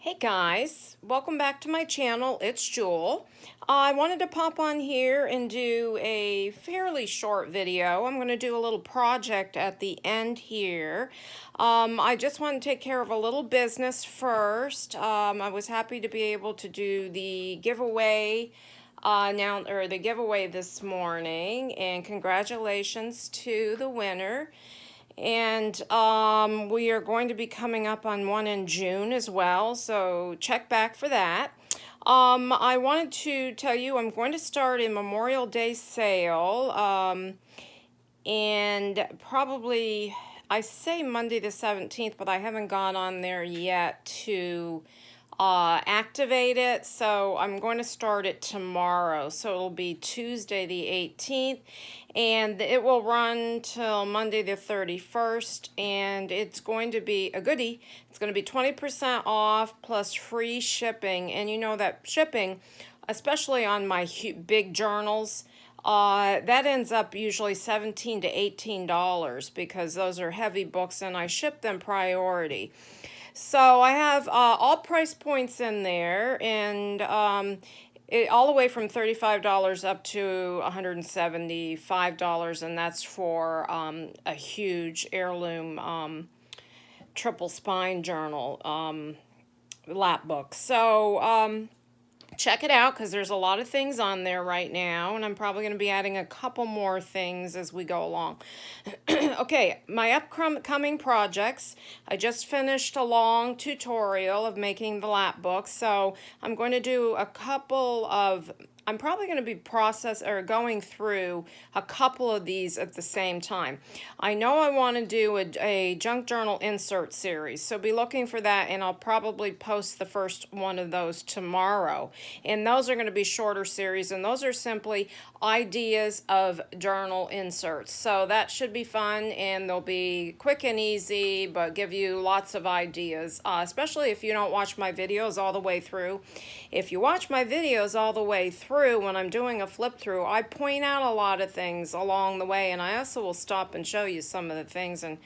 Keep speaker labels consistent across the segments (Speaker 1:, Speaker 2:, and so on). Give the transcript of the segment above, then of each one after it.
Speaker 1: Hey guys, welcome back to my channel. It's Jewel. I wanted to pop on here and do a fairly short video. I'm going to do a little project at the end here. I just want to take care of a little business first. I was happy to be able to do the giveaway the giveaway this morning, and congratulations to the winner. And we are going to be coming up on one in June as well, so check back for that. I wanted to tell you I'm going to start a Memorial Day sale, and probably, I say Monday the 17th, but I haven't gone on there yet to activate it, so I'm going to start it tomorrow. So it'll be Tuesday the 18th, and it will run till Monday the 31st, and it's going to be a goodie. It's going to be 20% off plus free shipping, and you know that shipping, especially on my big journals, that ends up usually $17 to $18 because those are heavy books and I ship them priority. So I have all price points in there, and all the way from $35 up to $175, and that's for a huge heirloom triple spine journal lap book. So check it out because there's a lot of things on there right now, and I'm probably going to be adding a couple more things as we go along. Okay, my upcoming projects. I just finished a long tutorial of making the lap book, so I'm going to do a couple of I'm probably going to be going through a couple of these at the same time. I know I want to do a junk journal insert series, so be looking for that, and I'll probably post the first one of those tomorrow. And those are going to be shorter series, and those are simply ideas of journal inserts. So that should be fun, and they'll be quick and easy, but give you lots of ideas, especially if you don't watch my videos all the way through. If you watch my videos all the way through, when I'm doing a flip through, I point out a lot of things along the way, and I also will stop and show you some of the things and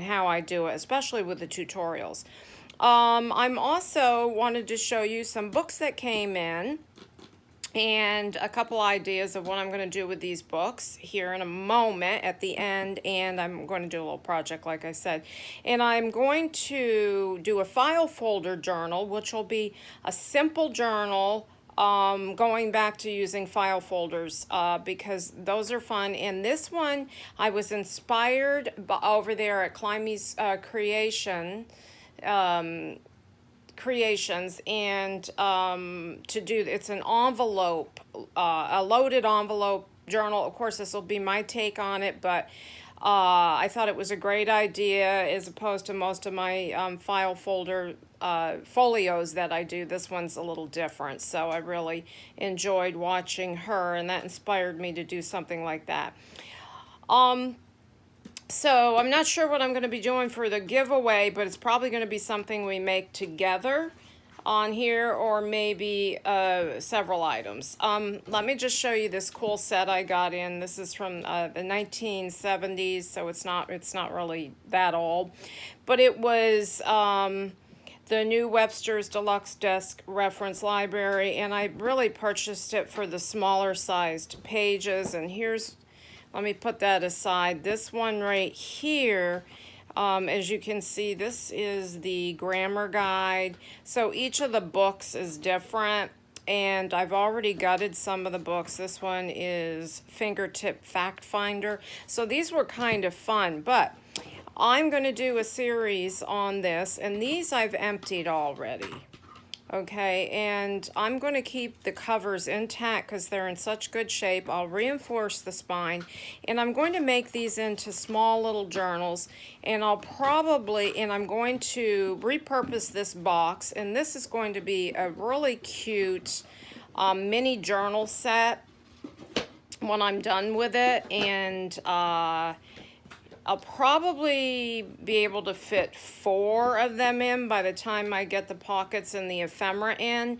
Speaker 1: how I do it, especially with the tutorials. I'm also wanted to show you some books that came in and a couple ideas of what I'm going to do with these books here in a moment at the end, and I'm going to do a little project like I said. And I'm going to do a file folder journal, which will be a simple journal, going back to using file folders because those are fun. And this one I was inspired by over there at Climbey's Creations, and to do it's an envelope, a loaded envelope journal. Of course, this will be my take on it, but I thought it was a great idea as opposed to most of my file folder folios that I do. This one's a little different, so I really enjoyed watching her, and that inspired me to do something like that. So I'm not sure what I'm going to be doing for the giveaway, but it's probably going to be something we make together on here, or maybe several items. Let me just show you this cool set I got in. This is from the 1970s, so it's not really that old, but it was the new Webster's Deluxe Desk Reference Library, and I really purchased it for the smaller sized pages. And let me put that aside. This one right here, as you can see, this is the grammar guide. So each of the books is different, and I've already gutted some of the books. This one is Fingertip Fact Finder. So these were kind of fun, but I'm going to do a series on this, and these I've emptied already. Okay, and I'm going to keep the covers intact because they're in such good shape. I'll reinforce the spine, and I'm going to make these into small little journals, and I'm going to repurpose this box, and this is going to be a really cute mini journal set when I'm done with it. And I'll probably be able to fit 4 of them in by the time I get the pockets and the ephemera in.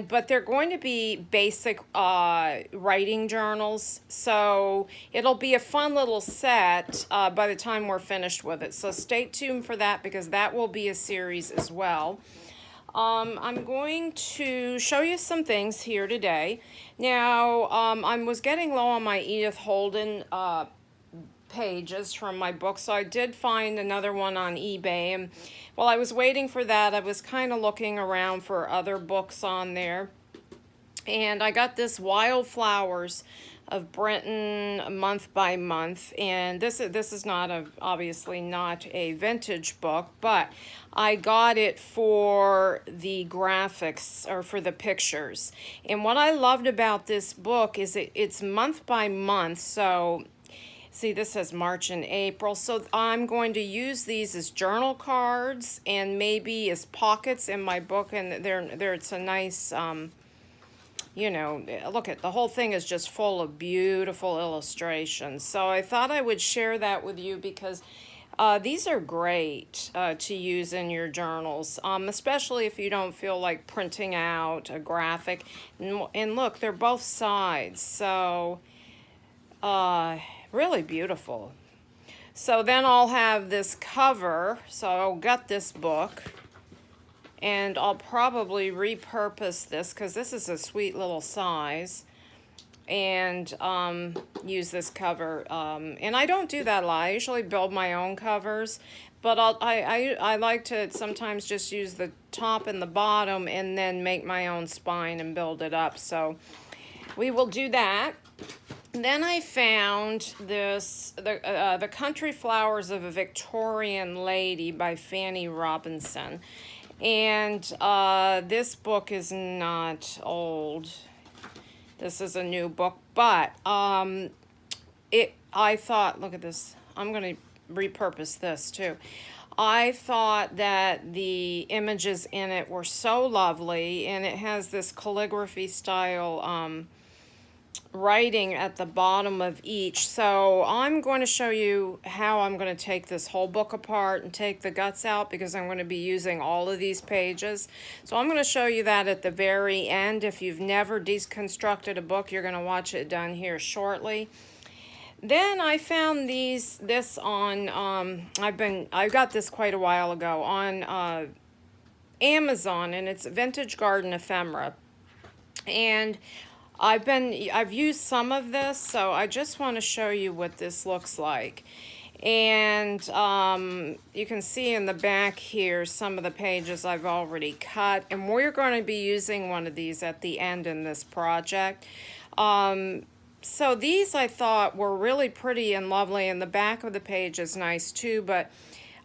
Speaker 1: But they're going to be basic writing journals, so it'll be a fun little set by the time we're finished with it. So stay tuned for that, because that will be a series as well. I'm going to show you some things here today. Now, I was getting low on my Edith Holden pages from my book, so I did find another one on eBay. And while I was waiting for that, I was kind of looking around for other books on there. And I got this Wildflowers of Brenton month by month, and this is not obviously not a vintage book, but I got it for the graphics or for the pictures. And what I loved about this book is it's month by month. So see, this says March and April, so I'm going to use these as journal cards and maybe as pockets in my book, and there it's a nice you know, look at the whole thing is just full of beautiful illustrations. So I thought I would share that with you because these are great to use in your journals, especially if you don't feel like printing out a graphic. And look, they're both sides, so really beautiful. So then I'll have this cover, so I'll gut this book. And I'll probably repurpose this because this is a sweet little size, and use this cover. And I don't do that a lot. I usually build my own covers, but I like to sometimes just use the top and the bottom and then make my own spine and build it up. So we will do that. Then I found this, the Country Flowers of a Victorian Lady by Fannie Robinson. And this book is not old. This is a new book, but I thought, look at this. I'm going to repurpose this too. I thought that the images in it were so lovely, and it has this calligraphy style writing at the bottom of each. So I'm going to show you how I'm going to take this whole book apart and take the guts out, because I'm going to be using all of these pages. So I'm going to show you that at the very end. If you've never deconstructed a book, you're going to watch it done here shortly. Then I found this on I got this quite a while ago on Amazon, and it's Vintage Garden Ephemera. And I've used some of this, so I just want to show you what this looks like. And you can see in the back here some of the pages I've already cut, and we're going to be using one of these at the end in this project. So these I thought were really pretty and lovely, and the back of the page is nice too, but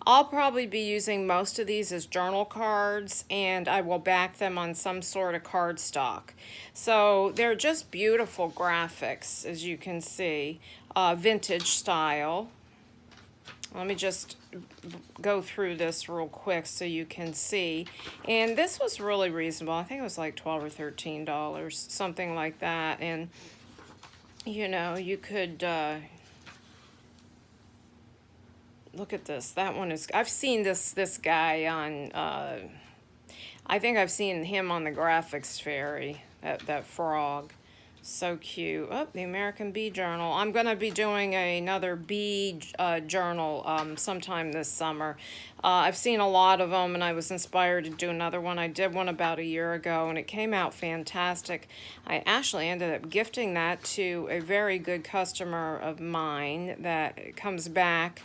Speaker 1: I'll probably be using most of these as journal cards, and I will back them on some sort of cardstock. So they're just beautiful graphics, as you can see, vintage style. Let me just go through this real quick so you can see. And this was really reasonable. I think it was like $12 or $13, something like that. And, you know, you could... look at this. That one is... I've seen this guy on... I think I've seen him on the Graphics Fairy. That frog. So cute. Oh, the American Bee Journal. I'm going to be doing another bee journal sometime this summer. I've seen a lot of them, and I was inspired to do another one. I did one about a year ago, and it came out fantastic. I actually ended up gifting that to a very good customer of mine that comes back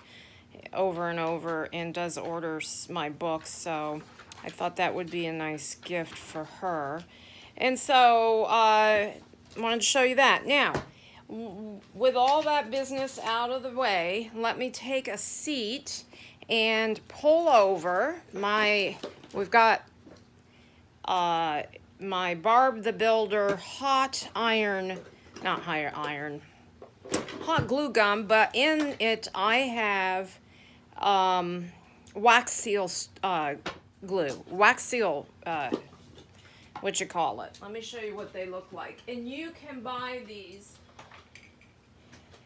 Speaker 1: over and over and does orders my books, so I thought that would be a nice gift for her. And so I wanted to show you that. Now, with all that business out of the way, let me take a seat and pull over we've got my Barb the Builder hot glue gun, but in it I have wax seal glue, wax seal, what you call it. Let me show you what they look like. And you can buy these.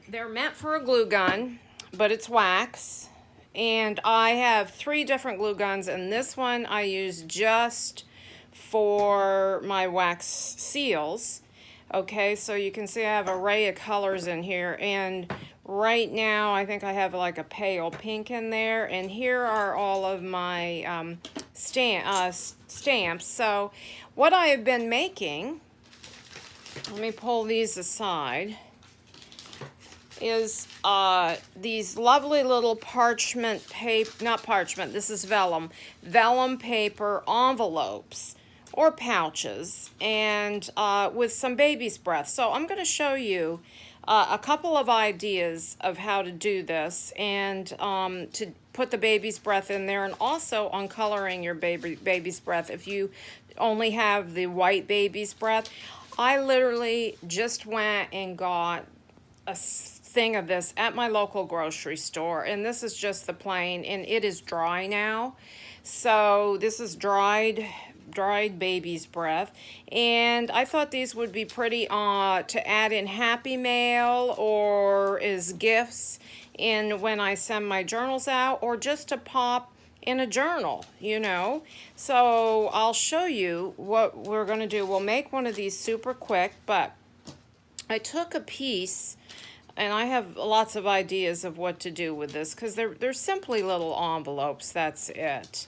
Speaker 1: They're meant for a glue gun, but it's wax. And I have 3 different glue guns, and this one I use just for my wax seals. Okay, so you can see I have an array of colors in here, and Right now, I think I have like a pale pink in there, and here are all of my stamps. So what I have been making, let me pull these aside, is these lovely little parchment paper, not parchment, this is vellum paper envelopes or pouches, and with some baby's breath. So I'm going to show you a couple of ideas of how to do this, and to put the baby's breath in there, and also on coloring your baby's breath if you only have the white baby's breath. I literally just went and got a thing of this at my local grocery store, and this is just the plain, and it is dry now. So this is dried baby's breath, and I thought these would be pretty to add in Happy Mail or as gifts in when I send my journals out, or just to pop in a journal, you know. So I'll show you what we're going to do. We'll make one of these super quick, but I took a piece, and I have lots of ideas of what to do with this, because they're simply little envelopes, that's it.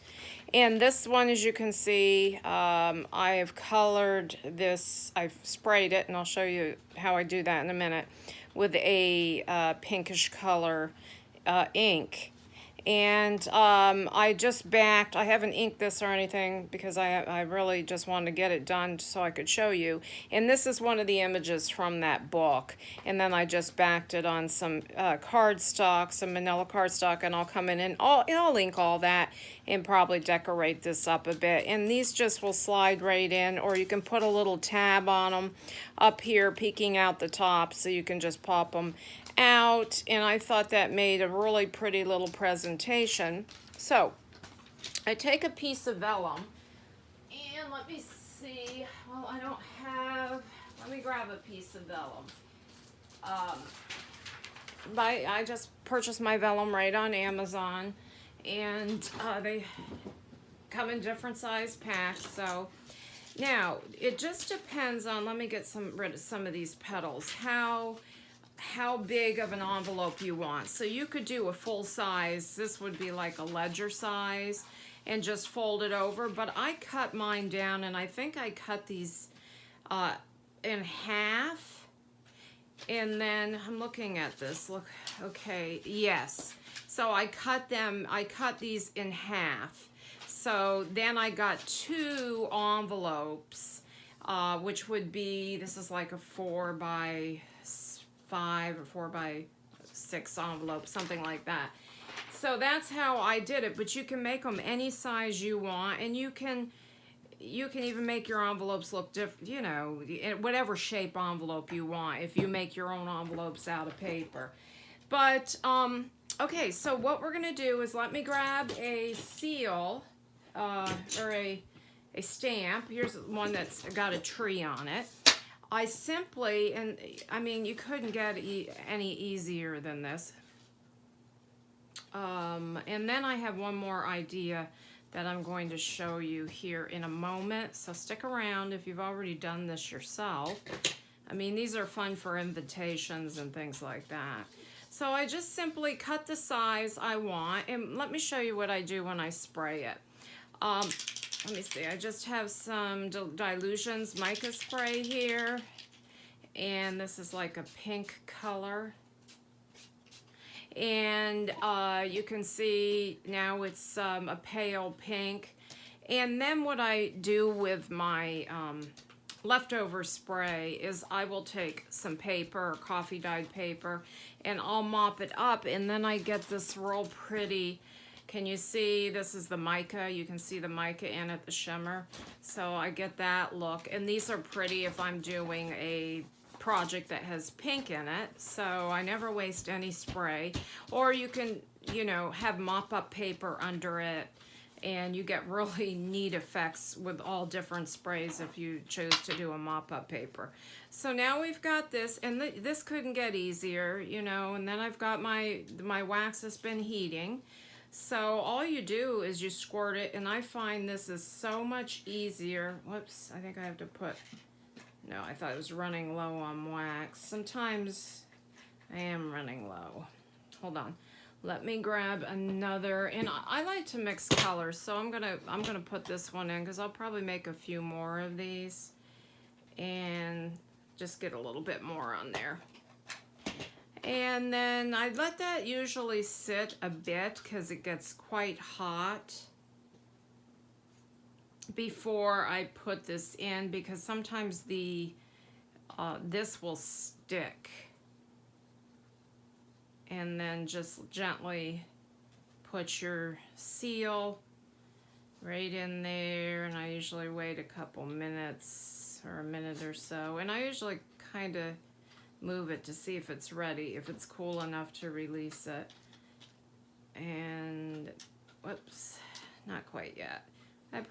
Speaker 1: And this one, as you can see, I have colored this, I've sprayed it, and I'll show you how I do that in a minute, with a pinkish color ink. And I just backed, I haven't inked this or anything because I really just wanted to get it done so I could show you. And this is one of the images from that book. And then I just backed it on some cardstock, some manila cardstock, and I'll come in and I'll ink all that and probably decorate this up a bit. And these just will slide right in, or you can put a little tab on them up here peeking out the top, so you can just pop them out. And I thought that made a really pretty little presentation. So I take a piece of vellum, and let me see, well, I don't have, let me grab a piece of vellum. I just purchased my vellum right on Amazon, and they come in different size packs. So now it just depends on, let me get rid of some of these petals, how big of an envelope you want. So you could do a full size, this would be like a ledger size, and just fold it over. But I cut mine down, and I think I cut these in half. And then I'm looking at this, look, okay, yes. So I cut these in half. So then I got 2 envelopes, which would be, this is like a 4x5 or 4x6 envelope, something like that. So that's how I did it, but you can make them any size you want, and you can even make your envelopes look different, you know, whatever shape envelope you want, if you make your own envelopes out of paper. But okay, so what we're gonna do is, let me grab a seal or a stamp. Here's one that's got a tree on it. I simply, and I mean, you couldn't get any easier than this. And then I have one more idea that I'm going to show you here in a moment. So stick around if you've already done this yourself. I mean, these are fun for invitations and things like that. So I just simply cut the size I want, and let me show you what I do when I spray it. Let me see, I just have some Dilutions mica spray here, and this is like a pink color. And you can see now it's a pale pink. And then what I do with my leftover spray is I will take some paper, or coffee dyed paper, and I'll mop it up, and then I get this real pretty, can you see, this is the mica, you can see the mica in it, the shimmer. So I get that look, and these are pretty if I'm doing a project that has pink in it, so I never waste any spray. Or you can, you know, have mop-up paper under it, and you get really neat effects with all different sprays if you choose to do a mop-up paper. So now we've got this, and this couldn't get easier, you know, and then I've got my wax has been heating. So all you do is you squirt it, and I find this is so much easier. Whoops, I think I have to put, no, I thought it was running low on wax. Sometimes I am running low. Hold on. Let me grab another, and I like to mix colors, so I'm gonna put this one in because I'll probably make a few more of these and just get a little bit more on there. And then I let that usually sit a bit because it gets quite hot before I put this in, because sometimes the this will stick. And then just gently put your seal right in there, and I usually wait a couple minutes or a minute or so, and I usually kind of move it to see if it's ready, if it's cool enough to release it. And whoops, not quite yet. I'm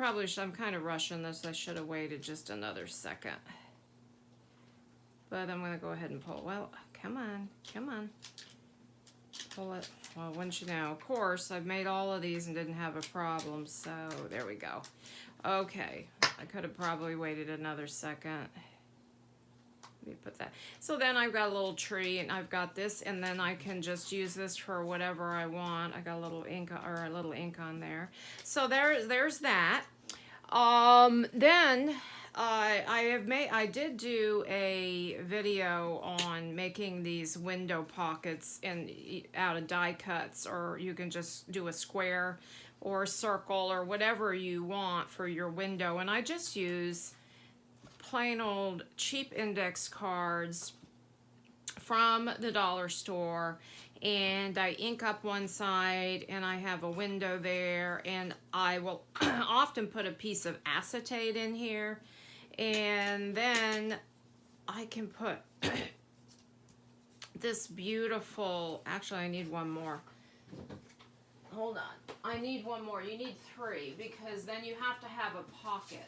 Speaker 1: kind of rushing this. I should have waited just another second, but I'm gonna go ahead and pull. Well, come on, pull it. Well, wouldn't you know, of course I've made all of these and didn't have a problem, so there we go. Okay, I could have probably waited another second. Let me put that. So then I've got a little tree, and I've got this, and then I can just use this for whatever I want. I got a little ink on there. So there's that. Then I did do a video on making these window pockets out of die cuts, or you can just do a square or a circle or whatever you want for your window. And I just use plain old cheap index cards from the dollar store, and I ink up one side, and I have a window there, and I will often put a piece of acetate in here, and then I can put this beautiful, actually I need one more. Hold on, I need one more. You need 3, because then you have to have a pocket.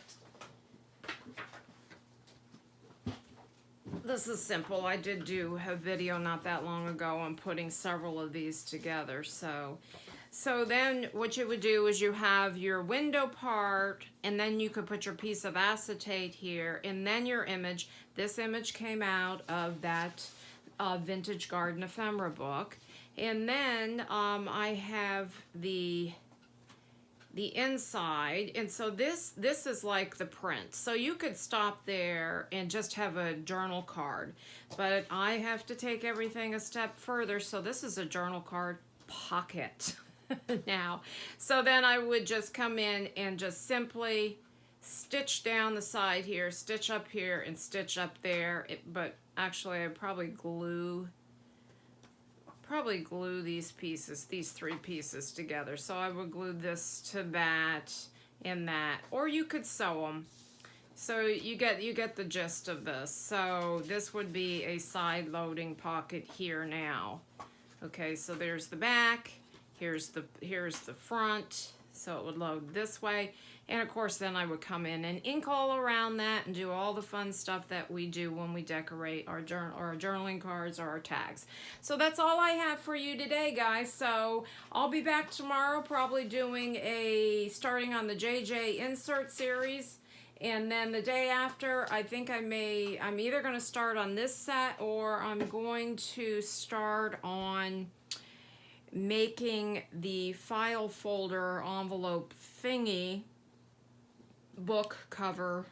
Speaker 1: This is simple. I did do a video not that long ago on putting several of these together. So then what you would do is you have your window part, and then you could put your piece of acetate here, and then your image. This image came out of that Vintage Garden Ephemera book. And then I have the inside, and so this is like the print. So you could stop there and just have a journal card, but I have to take everything a step further, so this is a journal card pocket now. So then I would just come in and just simply stitch down the side here, stitch up here, and stitch up there. But actually I'd probably glue these pieces, these 3 pieces together. So I would glue this to that and that, or you could sew them. So you get the gist of this. So this would be a side loading pocket here now. Okay, so there's the back, here's the front, so it would load this way. And of course then I would come in and ink all around that and do all the fun stuff that we do when we decorate our journaling cards or our tags. So that's all I have for you today, guys. So I'll be back tomorrow, probably doing starting on the JJ insert series. And then the day after, I think I'm either going to start on this set, or I'm going to start on making the file folder envelope thingy, book cover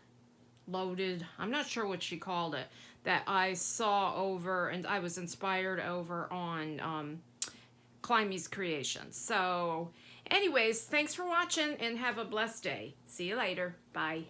Speaker 1: loaded, I'm not sure what she called it, that I saw over and I was inspired over on Climbey's Creations. So anyways, thanks for watching and have a blessed day. See you later. Bye.